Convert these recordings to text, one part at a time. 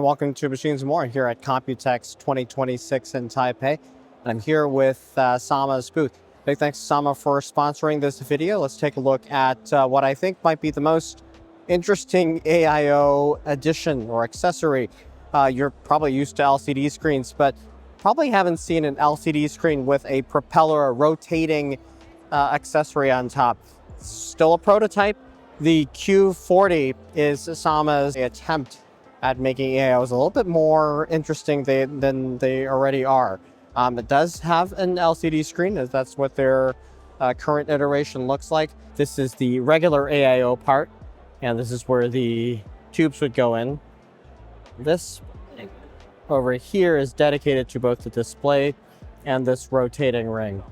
Welcome to Machines and More here at Computex 2026 in Taipei. And I'm here with Sama's booth. Big thanks to Sama for sponsoring this video. Let's take a look at what I think might be the most interesting AIO addition or accessory. You're probably used to LCD screens, but probably haven't seen an LCD screen with a propeller, a rotating accessory on top. Still a prototype. The Q40 is Sama's attempt at making AIOs a little bit more interesting than they already are. It does have an LCD screen, as that's what their current iteration looks like. This is the regular AIO part, and this is where the tubes would go in. This over here is dedicated to both the display and this rotating ring.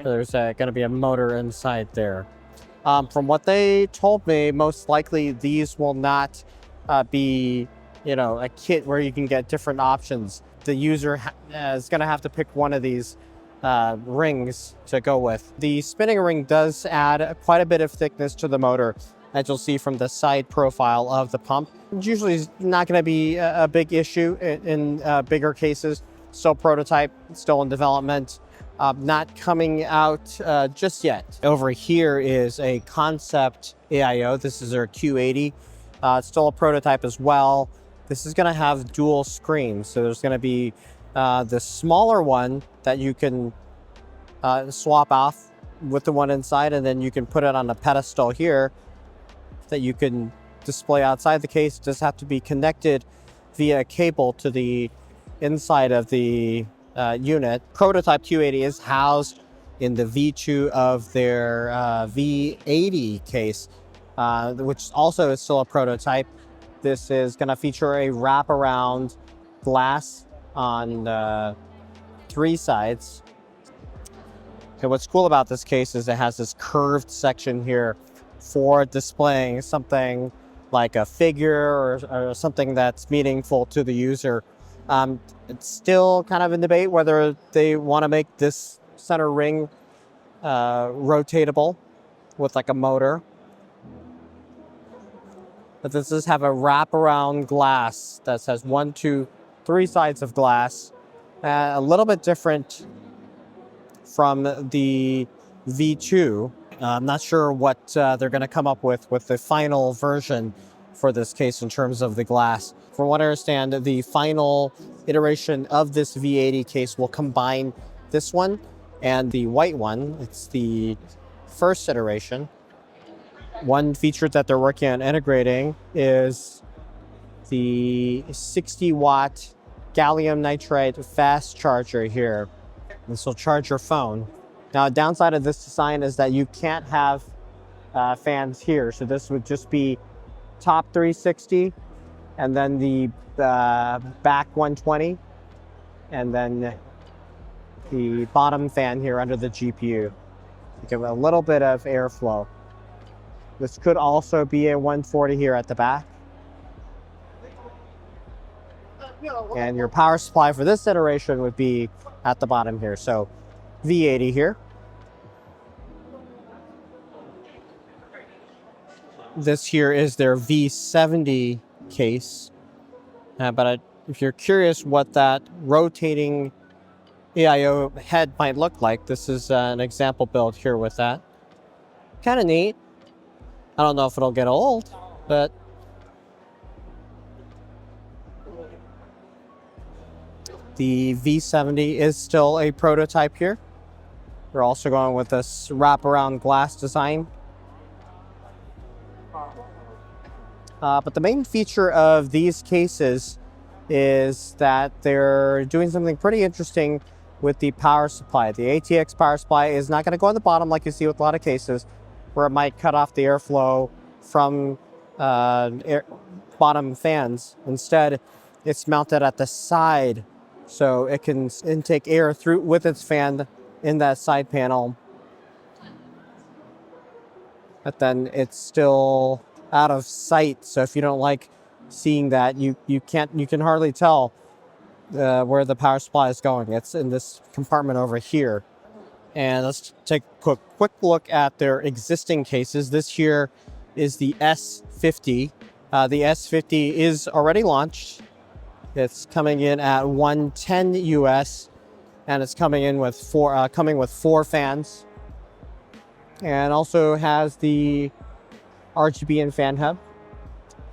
There's going to be a motor inside there. From what they told me, most likely these will not be, a kit where you can get different options. The user is going to have to pick one of these rings to go with. The spinning ring does add quite a bit of thickness to the motor, as you'll see from the side profile of the pump. It's usually not going to be a big issue in bigger cases. Still prototype, still in development. Not coming out just yet. Over here is a concept AIO. This is their Q80. It's still a prototype as well. This is going to have dual screens. So there's going to be the smaller one that you can swap off with the one inside, and then you can put it on a pedestal here that you can display outside the case. It does have to be connected via cable to the inside of the unit. Prototype Q80 is housed in the V2 of their V80 case, which also is still a prototype. This is going to feature a wraparound glass on 3 sides. Okay, what's cool about this case is it has this curved section here for displaying something like a figure or something that's meaningful to the user. It's still kind of in debate whether they want to make this center ring rotatable with like a motor. But this does have a wraparound glass that has 1, 2, 3 sides of glass. A little bit different from the V2. I'm not sure what they're going to come up with the final version for this case in terms of the glass. From what I understand, the final iteration of this V80 case will combine this one and the white one. It's the first iteration. One feature that they're working on integrating is the 60-watt gallium nitride fast charger here. This will charge your phone. Now, a downside of this design is that you can't have fans here. So this would just be top 360, and then the back 120, and then the bottom fan here under the GPU. You give a little bit of airflow. This could also be a 140 here at the back. And your power supply for this iteration would be at the bottom here. So V80 here. This here is their V70 case. If you're curious what that rotating AIO head might look like, this is an example build here with that. Kind of neat. I don't know if it'll get old, but the V70 is still a prototype here. We're also going with this wraparound glass design. But the main feature of these cases is that they're doing something pretty interesting with the power supply. The ATX power supply is not going to go on the bottom like you see with a lot of cases, where it might cut off the airflow from bottom fans. Instead, it's mounted at the side, so it can intake air through with its fan in that side panel. But then it's still out of sight, so if you don't like seeing that, you can hardly tell where the power supply is going. It's in this compartment over here. And let's take a quick look at their existing cases. This here is the S50. The S50 is already launched. It's coming in at 110 US, and it's coming in with four fans, and also has the RGB and fan hub.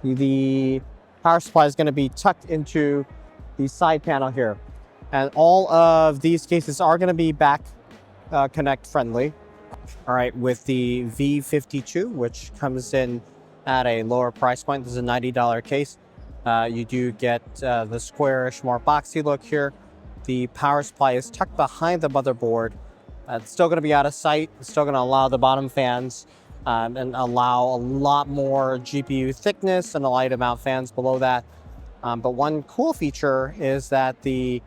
The power supply is going to be tucked into the side panel here, and all of these cases are going to be back connect friendly. All right, with the V52, which comes in at a lower price point, this is a $90 case. You do get the squarish, more boxy look here. The power supply is tucked behind the motherboard. It's still going to be out of sight. It's still going to allow the bottom fans and allow a lot more GPU thickness and a light amount fans below that. But one cool feature is that the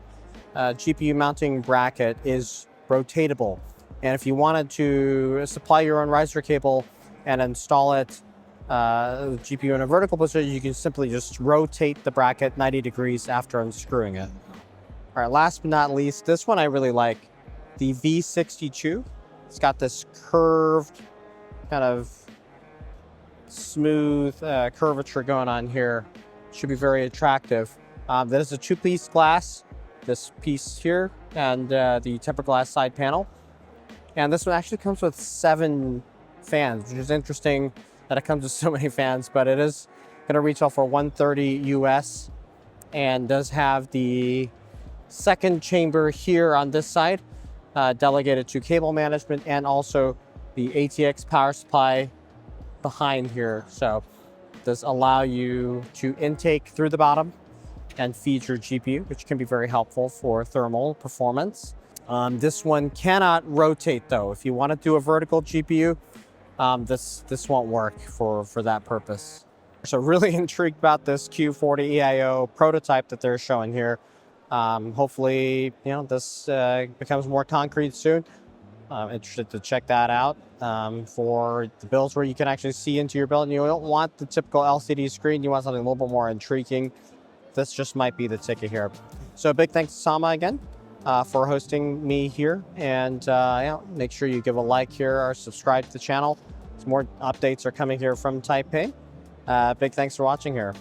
GPU mounting bracket is rotatable. And if you wanted to supply your own riser cable and install it, GPU in a vertical position, you can simply just rotate the bracket 90 degrees after unscrewing it. All right, last but not least, this one I really like, the V62. It's got this curved, kind of smooth curvature going on here. Should be very attractive. There's a two-piece glass, this piece here, and the tempered glass side panel. And this one actually comes with 7 fans, which is interesting that it comes with so many fans, but it is going to retail for $130 US, and does have the second chamber here on this side, delegated to cable management, and also the ATX power supply behind here. So this allow you to intake through the bottom and feed your GPU, which can be very helpful for thermal performance. This one cannot rotate though. If you want to do a vertical GPU, this won't work for that purpose. So really intrigued about this Q40 AIO prototype that they're showing here. Hopefully, this becomes more concrete soon. Interested to check that out for the builds where you can actually see into your build and you don't want the typical LCD screen. You want something a little bit more intriguing. This just might be the ticket here. So big thanks to Sama again for hosting me here, and make sure you give a like here or subscribe to the channel. Some more updates are coming here from Taipei. Big thanks for watching here.